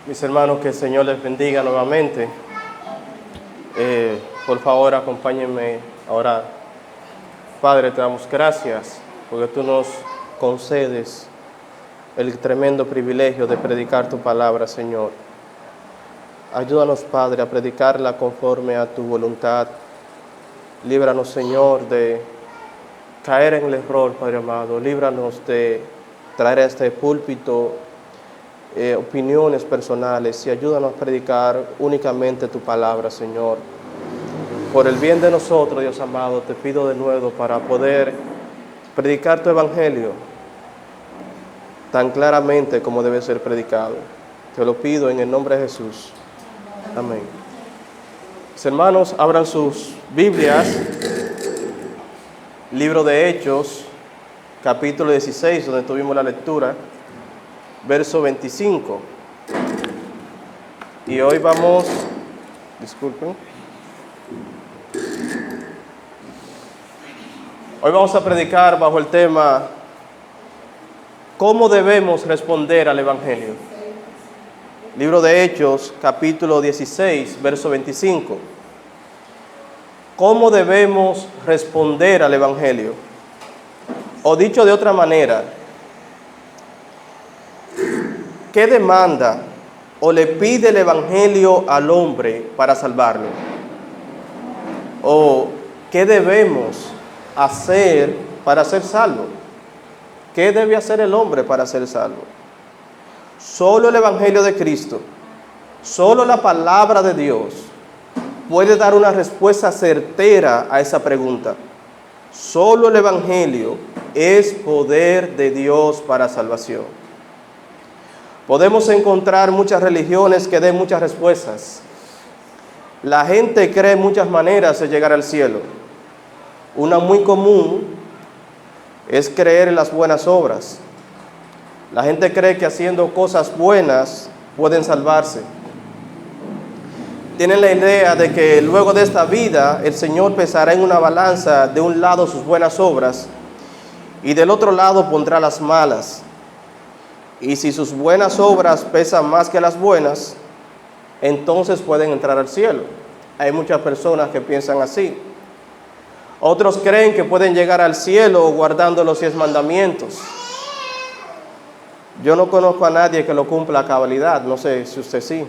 Mis hermanos, que el Señor les bendiga nuevamente. Por favor, acompáñenme a orar. Padre, te damos gracias porque tú nos concedes el tremendo privilegio de predicar tu palabra, Señor. Ayúdanos, Padre, a predicarla conforme a tu voluntad. Líbranos, Señor, de caer en el error, Padre amado. Líbranos de traer a este púlpito opiniones personales y ayúdanos a predicar únicamente tu palabra, Señor. Por el bien de nosotros, Dios amado, te pido de nuevo para poder predicar tu evangelio tan claramente como debe ser predicado. Te lo pido en el nombre de Jesús. Amén. Mis hermanos, abran sus Biblias, libro de Hechos, capítulo 16, donde tuvimos la lectura, verso 25. Y hoy vamos, hoy vamos a predicar bajo el tema ¿cómo debemos responder al Evangelio? Libro de Hechos, capítulo 16, verso 25. ¿Cómo debemos responder al Evangelio? O dicho de otra manera, ¿qué demanda o le pide el Evangelio al hombre para salvarlo? ¿O qué debemos hacer para ser salvo? ¿Qué debe hacer el hombre para ser salvo? Solo el Evangelio de Cristo, solo la palabra de Dios puede dar una respuesta certera a esa pregunta. Solo el Evangelio es poder de Dios para salvación. Podemos encontrar muchas religiones que den muchas respuestas. La gente cree muchas maneras de llegar al cielo. Una muy común es creer en las buenas obras. La gente cree que haciendo cosas buenas pueden salvarse. Tienen la idea de que luego de esta vida el Señor pesará en una balanza de un lado sus buenas obras y del otro lado pondrá las malas. Y si sus buenas obras pesan más que las buenas, entonces pueden entrar al cielo. Hay muchas personas que piensan así. Otros creen que pueden llegar al cielo guardando los 10 mandamientos. Yo no conozco a nadie que lo cumpla a cabalidad, no sé si usted sí.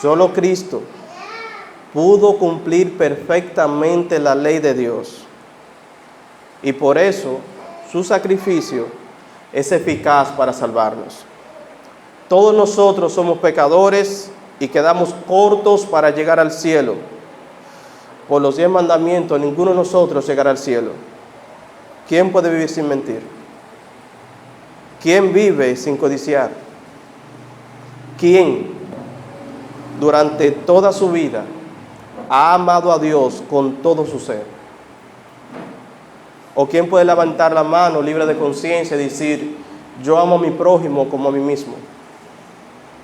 Solo Cristo pudo cumplir perfectamente la ley de Dios. Y por eso su sacrificio es eficaz para salvarnos. Todos nosotros somos pecadores y quedamos cortos para llegar al cielo. Por los 10 mandamientos, ninguno de nosotros llegará al cielo. ¿Quién puede vivir sin mentir? ¿Quién vive sin codiciar? ¿Quién durante toda su vida ha amado a Dios con todo su ser? ¿O quién puede levantar la mano libre de conciencia y decir, yo amo a mi prójimo como a mí mismo?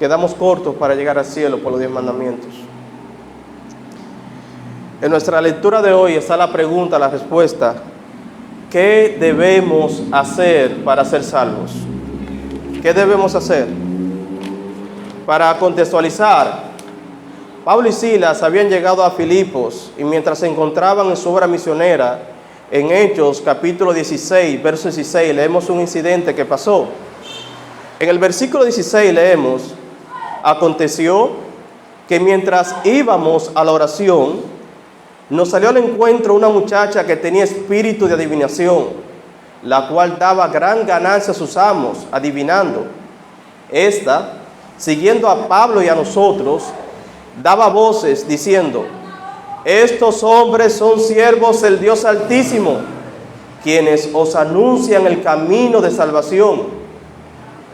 Quedamos cortos para llegar al cielo por los 10 mandamientos. En nuestra lectura de hoy está la pregunta, la respuesta. ¿Qué debemos hacer para ser salvos? ¿Qué debemos hacer? Para contextualizar, Pablo y Silas habían llegado a Filipos y mientras se encontraban en su obra misionera, en Hechos capítulo 16, verso 16, leemos un incidente que pasó. En el versículo 16 leemos, aconteció que mientras íbamos a la oración, nos salió al encuentro una muchacha que tenía espíritu de adivinación, la cual daba gran ganancia a sus amos, adivinando. Esta, siguiendo a Pablo y a nosotros, daba voces diciendo, estos hombres son siervos del Dios Altísimo, quienes os anuncian el camino de salvación.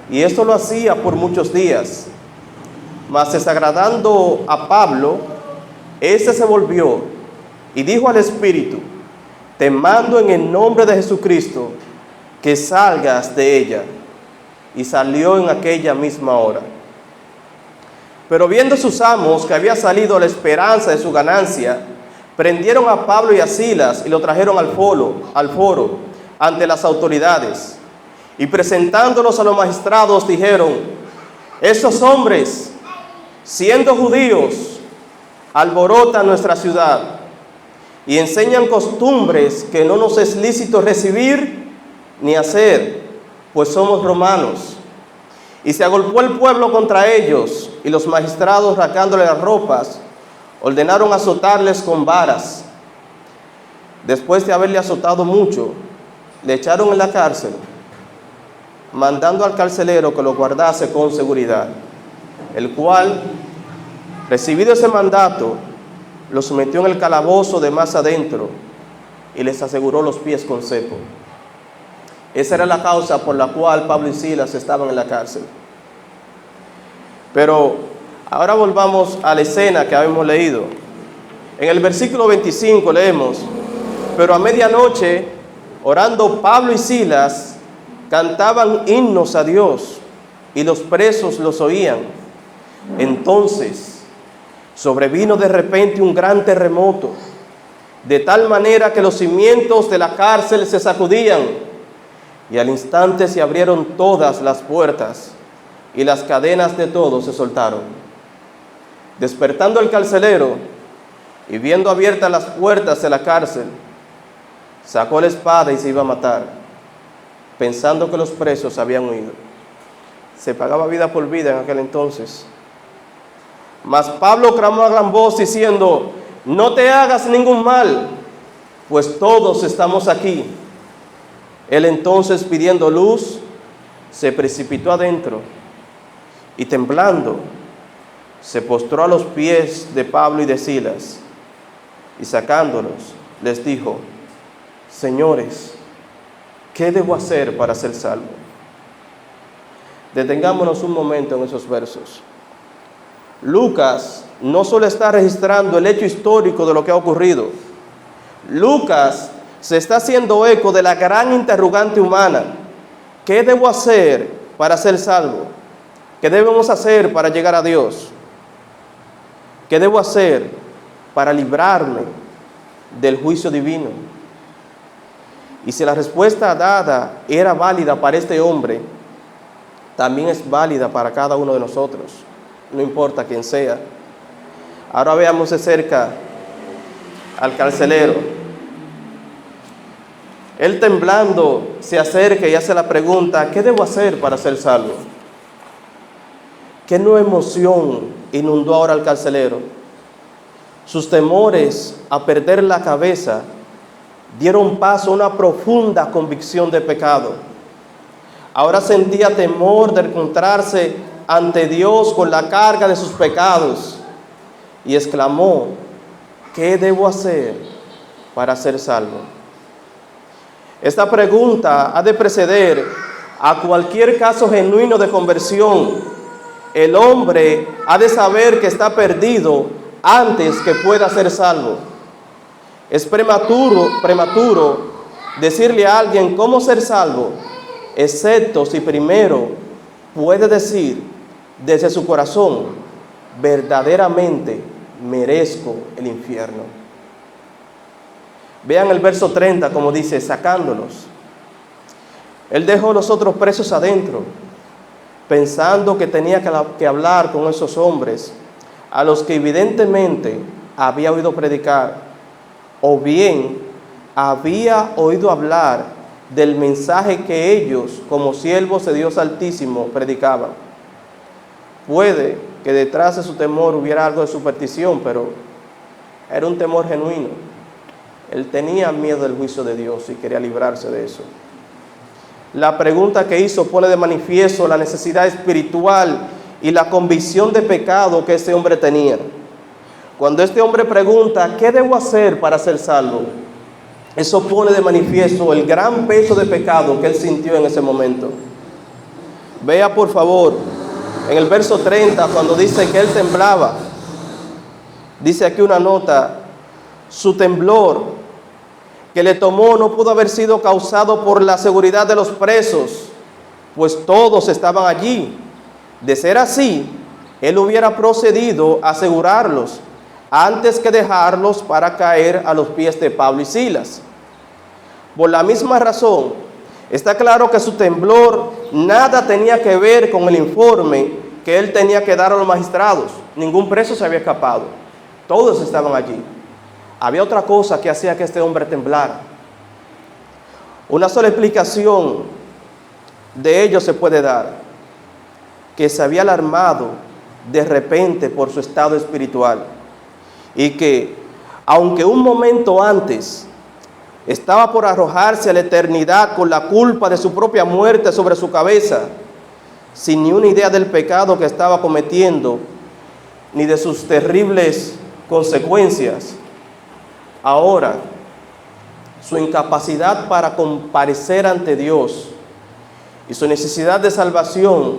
Y esto lo hacía por muchos días. Mas desagradando a Pablo, éste se volvió y dijo al Espíritu, te mando en el nombre de Jesucristo que salgas de ella. Y salió en aquella misma hora. Pero viendo sus amos que había salido la esperanza de su ganancia, prendieron a Pablo y a Silas y lo trajeron al foro ante las autoridades. Y presentándolos a los magistrados dijeron, estos hombres siendo judíos, alborotan nuestra ciudad y enseñan costumbres que no nos es lícito recibir ni hacer, pues somos romanos. Y se agolpó el pueblo contra ellos, y los magistrados, rasgándole las ropas, ordenaron azotarles con varas. Después de haberle azotado mucho, le echaron en la cárcel, mandando al carcelero que lo guardase con seguridad, el cual, recibido ese mandato, los metió en el calabozo de más adentro y les aseguró los pies con cepo. Esa era la causa por la cual Pablo y Silas estaban en la cárcel. Pero ahora volvamos a la escena que habíamos leído. En el versículo 25 leemos: pero a medianoche, orando Pablo y Silas, cantaban himnos a Dios, y los presos los oían. Entonces sobrevino de repente un gran terremoto, de tal manera que los cimientos de la cárcel se sacudían, y al instante se abrieron todas las puertas, y las cadenas de todos se soltaron. Despertando el carcelero, y viendo abiertas las puertas de la cárcel, sacó la espada y se iba a matar, pensando que los presos habían huido. Se pagaba vida por vida en aquel entonces. Mas Pablo clamó a gran voz diciendo: no te hagas ningún mal, pues todos estamos aquí. Él entonces, pidiendo luz, se precipitó adentro y temblando se postró a los pies de Pablo y de Silas, y sacándolos les dijo: señores, ¿qué debo hacer para ser salvo? Detengámonos un momento en esos versos. Lucas no solo está registrando el hecho histórico de lo que ha ocurrido. Lucas se está haciendo eco de la gran interrogante humana: ¿qué debo hacer para ser salvo? ¿Qué debemos hacer para llegar a Dios? ¿Qué debo hacer para librarme del juicio divino? Y si la respuesta dada era válida para este hombre, también es válida para cada uno de nosotros, no importa quién sea. Ahora veamos de cerca al carcelero. Él temblando se acerca y hace la pregunta: ¿qué debo hacer para ser salvo? ¿Qué nueva emoción inundó ahora al carcelero? Sus temores a perder la cabeza dieron paso a una profunda convicción de pecado. Ahora sentía temor de encontrarse ante Dios con la carga de sus pecados y exclamó: ¿qué debo hacer para ser salvo? Esta pregunta ha de preceder a cualquier caso genuino de conversión. El hombre ha de saber que está perdido antes que pueda ser salvo. Es prematuro decirle a alguien cómo ser salvo, excepto si primero puede decir desde su corazón: verdaderamente merezco el infierno. Vean el verso 30 como dice: sacándolos. Él dejó a los otros presos adentro, pensando que tenía que hablar con esos hombres a los que evidentemente había oído predicar, o bien había oído hablar del mensaje que ellos, como siervos de Dios Altísimo, predicaban. Puede que detrás de su temor hubiera algo de superstición, pero era un temor genuino. Él tenía miedo del juicio de Dios y quería librarse de eso. La pregunta que hizo pone de manifiesto la necesidad espiritual y la convicción de pecado que este hombre tenía. Cuando este hombre pregunta: ¿qué debo hacer para ser salvo?, eso pone de manifiesto el gran peso de pecado que él sintió en ese momento. Vea por favor en el verso 30 cuando dice que él temblaba. Dice aquí una nota: su temblor que le tomó no pudo haber sido causado por la seguridad de los presos, pues todos estaban allí. De ser así, él hubiera procedido a asegurarlos antes que dejarlos para caer a los pies de Pablo y Silas. Por la misma razón, está claro que su temblor nada tenía que ver con el informe que él tenía que dar a los magistrados. Ningún preso se había escapado. Todos estaban allí. Había otra cosa que hacía que este hombre temblara. Una sola explicación de ello se puede dar: que se había alarmado de repente por su estado espiritual, y que, aunque un momento antes estaba por arrojarse a la eternidad con la culpa de su propia muerte sobre su cabeza, sin ni una idea del pecado que estaba cometiendo, ni de sus terribles consecuencias, ahora su incapacidad para comparecer ante Dios y su necesidad de salvación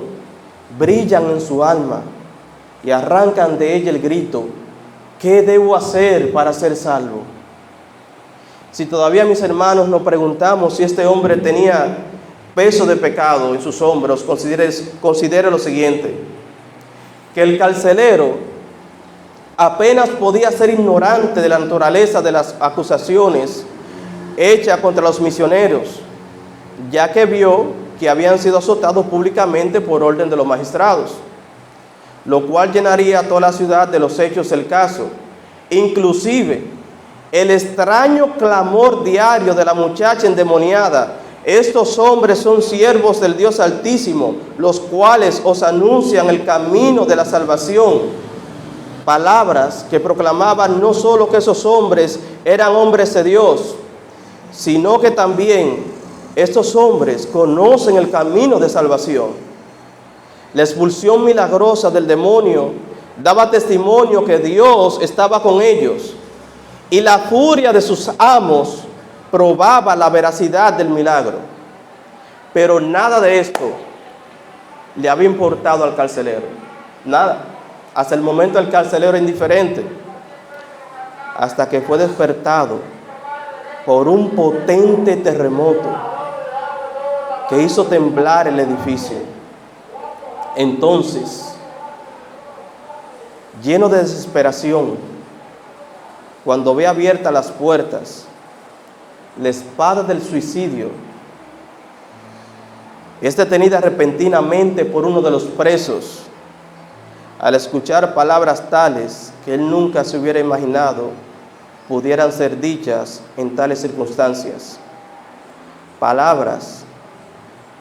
brillan en su alma y arrancan de ella el grito: ¿qué debo hacer para ser salvo? Si todavía, mis hermanos, nos preguntamos si este hombre tenía peso de pecado en sus hombros, considere lo siguiente: que el carcelero apenas podía ser ignorante de la naturaleza de las acusaciones hechas contra los misioneros, ya que vio que habían sido azotados públicamente por orden de los magistrados, lo cual llenaría a toda la ciudad de los hechos del caso. Inclusive el extraño clamor diario de la muchacha endemoniada: estos hombres son siervos del Dios Altísimo, los cuales os anuncian el camino de la salvación. Palabras que proclamaban no solo que esos hombres eran hombres de Dios, sino que también estos hombres conocen el camino de salvación. La expulsión milagrosa del demonio daba testimonio que Dios estaba con ellos, y la furia de sus amos probaba la veracidad del milagro. Pero nada de esto le había importado al carcelero. Nada. Hasta el momento el carcelero era indiferente, hasta que fue despertado por un potente terremoto que hizo temblar el edificio. Entonces, lleno de desesperación, cuando ve abiertas las puertas, la espada del suicidio es detenida repentinamente por uno de los presos, al escuchar palabras tales que él nunca se hubiera imaginado pudieran ser dichas en tales circunstancias. Palabras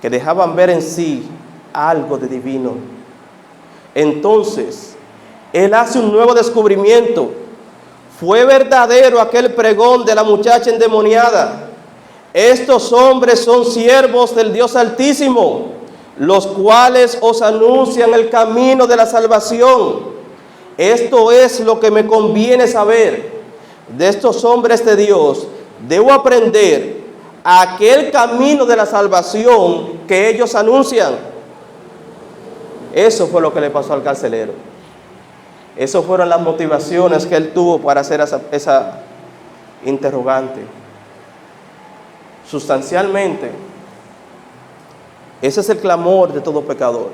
que dejaban ver en sí algo de divino. Entonces, él hace un nuevo descubrimiento. Fue verdadero aquel pregón de la muchacha endemoniada: estos hombres son siervos del Dios Altísimo, los cuales os anuncian el camino de la salvación. Esto es lo que me conviene saber. De estos hombres de Dios debo aprender aquel camino de la salvación que ellos anuncian. Eso fue lo que le pasó al carcelero. Esas fueron las motivaciones que él tuvo para hacer esa interrogante. Sustancialmente, ese es el clamor de todo pecador.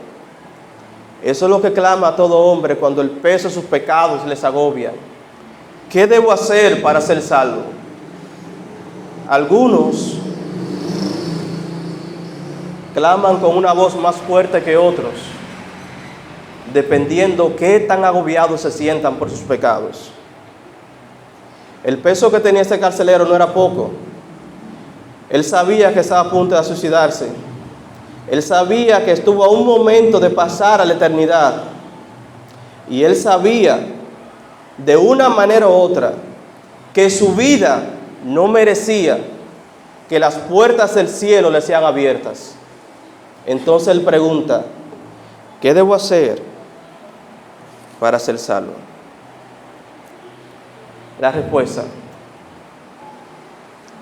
Eso es lo que clama a todo hombre cuando el peso de sus pecados les agobia. ¿Qué debo hacer para ser salvo? Algunos claman con una voz más fuerte que otros, dependiendo qué tan agobiados se sientan por sus pecados. El peso que tenía este carcelero no era poco. Él sabía que estaba a punto de suicidarse. Él sabía que estuvo a un momento de pasar a la eternidad. Y él sabía, de una manera u otra, que su vida no merecía que las puertas del cielo le sean abiertas. Entonces él pregunta: ¿qué debo hacer para ser salvo? La respuesta,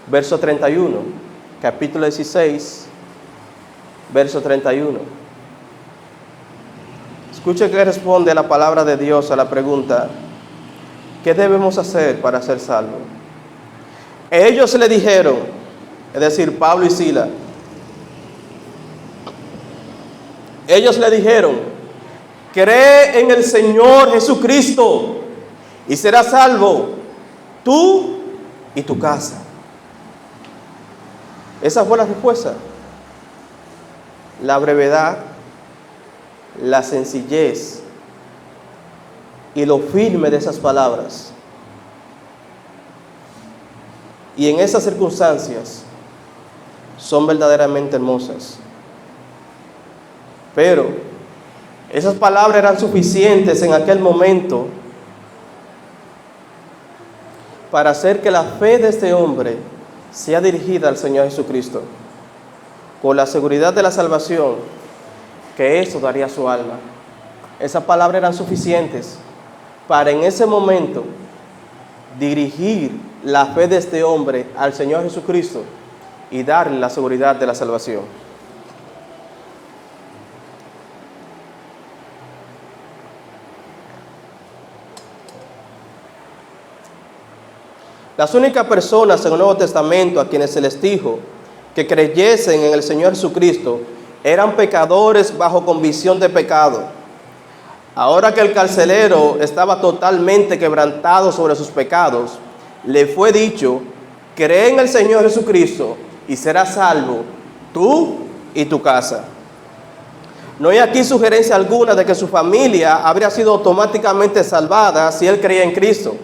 verso 31, capítulo 16, verso 31. Escuche que responde la palabra de Dios a la pregunta: ¿qué debemos hacer para ser salvos? Ellos le dijeron, es decir, Pablo y Silas, ellos le dijeron: cree en el Señor Jesucristo y serás salvo, tú y tu casa. Esa fue la respuesta. La brevedad, la sencillez y lo firme de esas palabras. Y en esas circunstancias son verdaderamente hermosas. Pero esas palabras eran suficientes en aquel momento para hacer que la fe de este hombre sea dirigida al Señor Jesucristo, con la seguridad de la salvación, que eso daría a su alma. Esas palabras eran suficientes para en ese momento dirigir la fe de este hombre al Señor Jesucristo y darle la seguridad de la salvación. Las únicas personas en el Nuevo Testamento a quienes se les dijo que creyesen en el Señor Jesucristo eran pecadores bajo convicción de pecado. Ahora que el carcelero estaba totalmente quebrantado sobre sus pecados, le fue dicho: cree en el Señor Jesucristo y serás salvo, tú y tu casa. No hay aquí sugerencia alguna de que su familia habría sido automáticamente salvada si él creía en Cristo.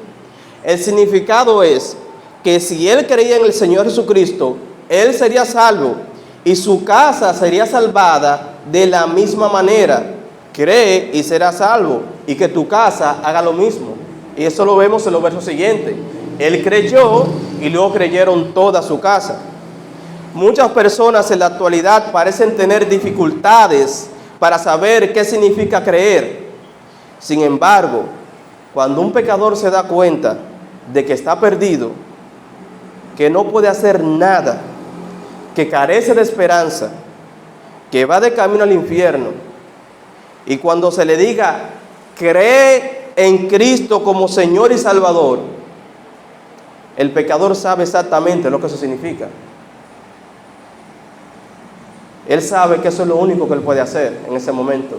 El significado es que si él creía en el Señor Jesucristo, él sería salvo y su casa sería salvada de la misma manera. Cree y será salvo, y que tu casa haga lo mismo. Y eso lo vemos en los versos siguientes. Él creyó y luego creyeron toda su casa. Muchas personas en la actualidad parecen tener dificultades para saber qué significa creer. Sin embargo, cuando un pecador se da cuenta de que está perdido, que no puede hacer nada, que carece de esperanza, que va de camino al infierno, y cuando se le diga: cree en Cristo como Señor y Salvador, el pecador sabe exactamente lo que eso significa. Él sabe que eso es lo único que él puede hacer en ese momento: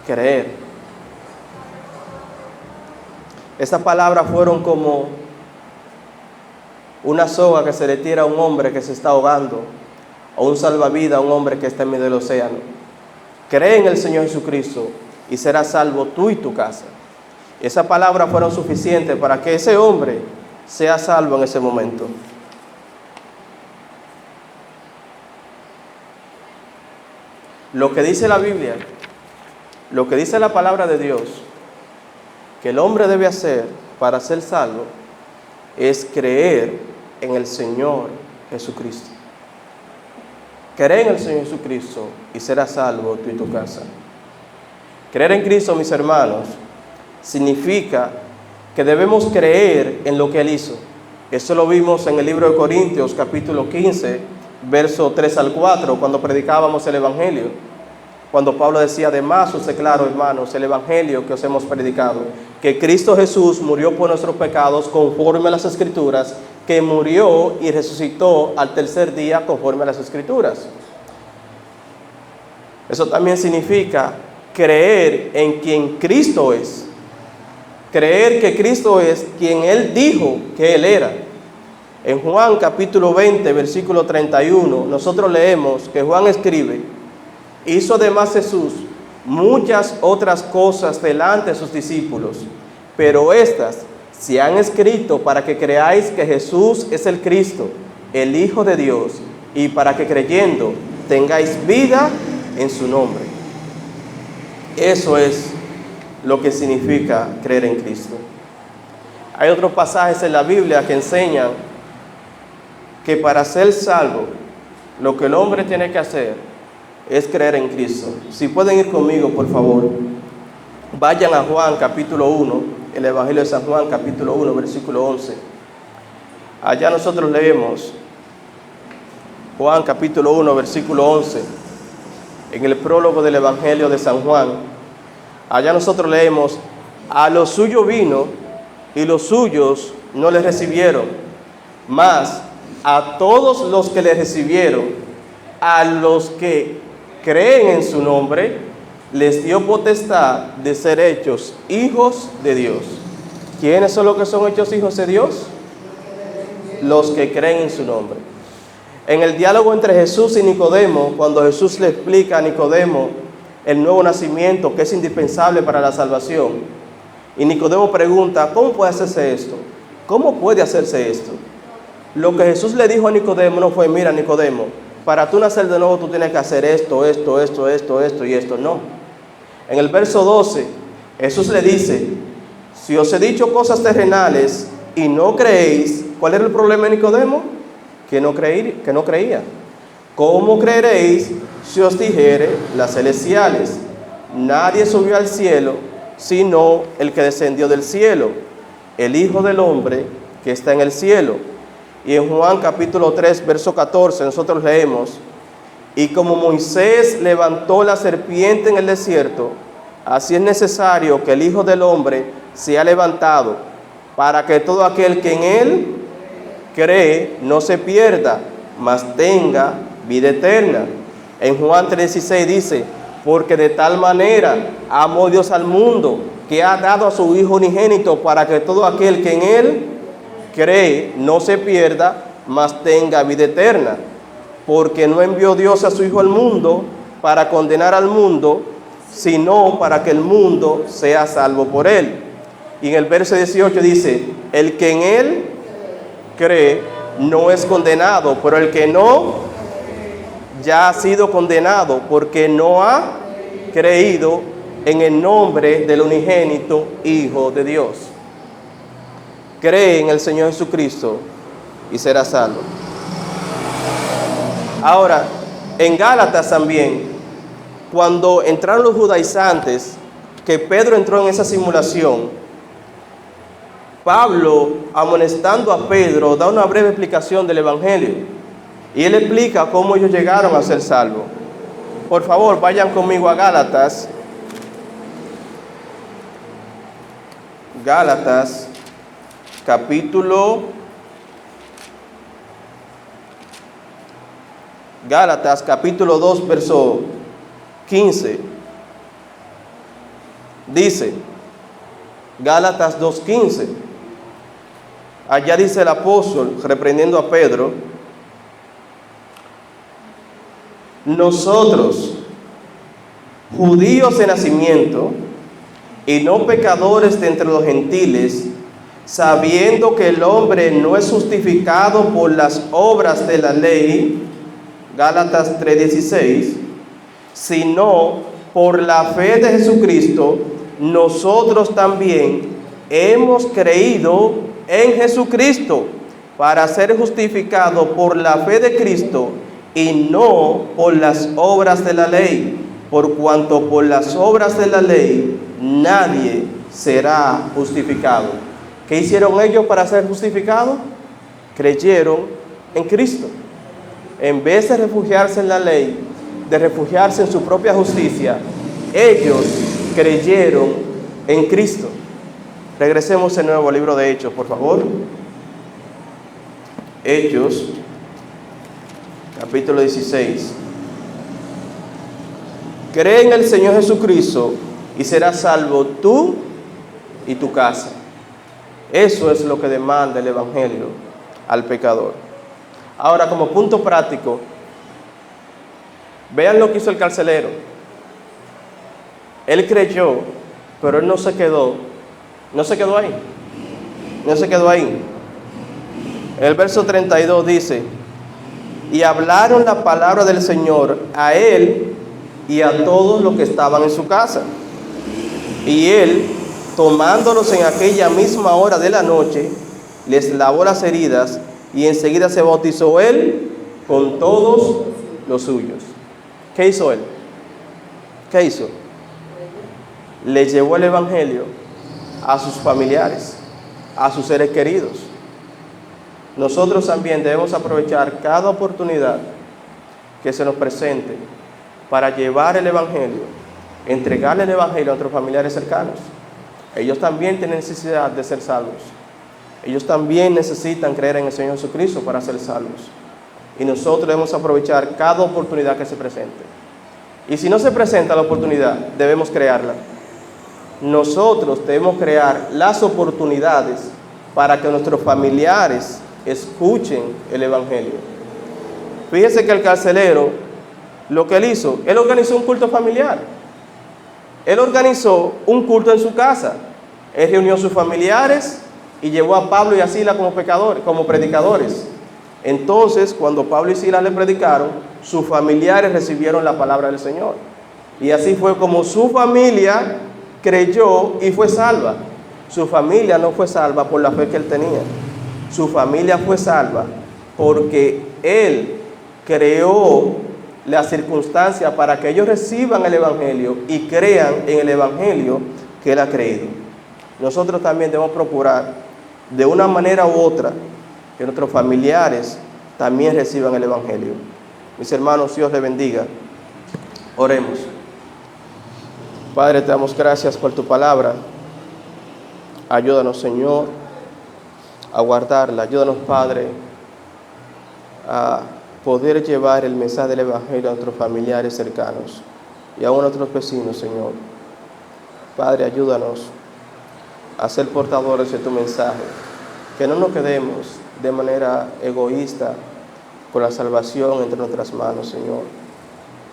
creer. Esas palabras fueron como una soga que se le tira a un hombre que se está ahogando, o un salvavidas a un hombre que está en medio del océano. Cree en el Señor Jesucristo y serás salvo tú y tu casa. Esas palabras fueron suficientes para que ese hombre sea salvo en ese momento. Lo que dice la Biblia, lo que dice la palabra de Dios, que el hombre debe hacer para ser salvo, es creer en el Señor Jesucristo. Cree en el Señor Jesucristo y serás salvo tú y tu casa. Creer en Cristo, mis hermanos, significa que debemos creer en lo que Él hizo. Eso lo vimos en el libro de Corintios, capítulo 15, verso 3 al 4, cuando predicábamos el Evangelio. Cuando Pablo decía: de más os declaro, hermanos, el Evangelio que os hemos predicado, que Cristo Jesús murió por nuestros pecados conforme a las Escrituras, que murió y resucitó al tercer día conforme a las Escrituras. Eso también significa creer en quien Cristo es. Creer que Cristo es quien Él dijo que Él era. En Juan capítulo 20, versículo 31, nosotros leemos que Juan escribe: hizo además Jesús muchas otras cosas delante de sus discípulos, pero estas se han escrito para que creáis que Jesús es el Cristo, el Hijo de Dios, y para que creyendo tengáis vida en su nombre. Eso es lo que significa creer en Cristo. Hay otros pasajes en la Biblia que enseñan que para ser salvo, lo que el hombre tiene que hacer es creer en Cristo. Si pueden ir conmigo, por favor, vayan a Juan capítulo 1, el Evangelio de San Juan capítulo 1, versículo 11. Allá nosotros leemos Juan capítulo 1, versículo 11, en el prólogo del Evangelio de San Juan. Allá nosotros leemos: a los suyos vino y los suyos no le recibieron, mas a todos los que le recibieron, a los que creen en su nombre, les dio potestad de ser hechos hijos de Dios. ¿Quiénes son los que son hechos hijos de Dios? Los que creen en su nombre. En el diálogo entre Jesús y Nicodemo, cuando Jesús le explica a Nicodemo el nuevo nacimiento, que es indispensable para la salvación. Y Nicodemo pregunta, ¿cómo puede hacerse esto? ¿Cómo puede hacerse esto? Lo que Jesús le dijo a Nicodemo no fue, mira Nicodemo, para tú nacer de nuevo tú tienes que hacer esto y esto. No. En el verso 12, Jesús le dice, si os he dicho cosas terrenales y no creéis, ¿cuál era el problema de Nicodemo? Que no creía. ¿Cómo creeréis si os dijere las celestiales? Nadie subió al cielo, sino el que descendió del cielo, el Hijo del Hombre que está en el cielo. Y en Juan capítulo 3, verso 14, nosotros leemos, y como Moisés levantó la serpiente en el desierto, así es necesario que el Hijo del Hombre sea levantado, para que todo aquel que en él cree no se pierda, mas tenga vida eterna. En Juan 3:16 dice, porque de tal manera amó Dios al mundo, que ha dado a su Hijo unigénito, para que todo aquel que en él cree no se pierda, mas tenga vida eterna. Porque no envió Dios a su Hijo al mundo para condenar al mundo, sino para que el mundo sea salvo por él. Y en el verso 18 dice, el que en él cree no es condenado, pero el que no ya ha sido condenado, porque no ha creído en el nombre del unigénito Hijo de Dios. Cree en el Señor Jesucristo y será salvo. Ahora, en Gálatas también, cuando entraron los judaizantes, que Pedro entró en esa simulación, Pablo, amonestando a Pedro, da una breve explicación del Evangelio. Y él explica cómo ellos llegaron a ser salvos. Por favor, vayan conmigo a Gálatas. Gálatas, capítulo 2, verso 15. Dice, Gálatas 2:15. Allá dice el apóstol, reprendiendo a Pedro, nosotros, judíos de nacimiento, y no pecadores de entre los gentiles, sabiendo que el hombre no es justificado por las obras de la ley, Gálatas 3:16, sino por la fe de Jesucristo, nosotros también hemos creído en Jesucristo para ser justificados por la fe de Cristo y no por las obras de la ley, por cuanto por las obras de la ley nadie será justificado. ¿Qué hicieron ellos para ser justificados? Creyeron en Cristo. En vez de refugiarse en la ley, de refugiarse en su propia justicia, ellos creyeron en Cristo. Regresemos de nuevo al libro de Hechos, por favor. Hechos, capítulo 16. Cree en el Señor Jesucristo y serás salvo tú y tu casa. Eso es lo que demanda el Evangelio al pecador. Ahora, como punto práctico, vean lo que hizo el carcelero. Él creyó, pero él no se quedó ahí. El verso 32 dice, y hablaron la palabra del Señor a él y a todos los que estaban en su casa. Y él, tomándolos en aquella misma hora de la noche, les lavó las heridas y enseguida se bautizó él con todos los suyos. ¿Qué hizo él? ¿Qué hizo? Le llevó el Evangelio a sus familiares, a sus seres queridos. Nosotros también debemos aprovechar cada oportunidad que se nos presente para llevar el Evangelio, entregarle el Evangelio a nuestros familiares cercanos. Ellos también tienen necesidad de ser salvos. Ellos también necesitan creer en el Señor Jesucristo para ser salvos. Y nosotros debemos aprovechar cada oportunidad que se presente. Y si no se presenta la oportunidad, debemos crearla. Nosotros debemos crear las oportunidades para que nuestros familiares escuchen el Evangelio. Fíjese que el carcelero, lo que él hizo, él organizó un culto familiar. él organizó un culto en su casa. Él reunió a sus familiares y llevó a Pablo y a Silas como predicadores. Entonces, cuando Pablo y Silas le predicaron, sus familiares recibieron la palabra del Señor. Y así fue como su familia creyó y fue salva. Su familia no fue salva por la fe que él tenía. Su familia fue salva porque él creó la circunstancia para que ellos reciban el Evangelio y crean en el Evangelio que él ha creído. Nosotros también debemos procurar, de una manera u otra, que nuestros familiares también reciban el Evangelio. Mis hermanos, Dios les bendiga. Oremos. Padre, te damos gracias por tu palabra. Ayúdanos, Señor, a guardarla. Ayúdanos, Padre, a poder llevar el mensaje del Evangelio a nuestros familiares cercanos y aún a nuestros vecinos, Señor. Padre, ayúdanos a ser portadores de tu mensaje. Que no nos quedemos de manera egoísta con la salvación entre nuestras manos, Señor.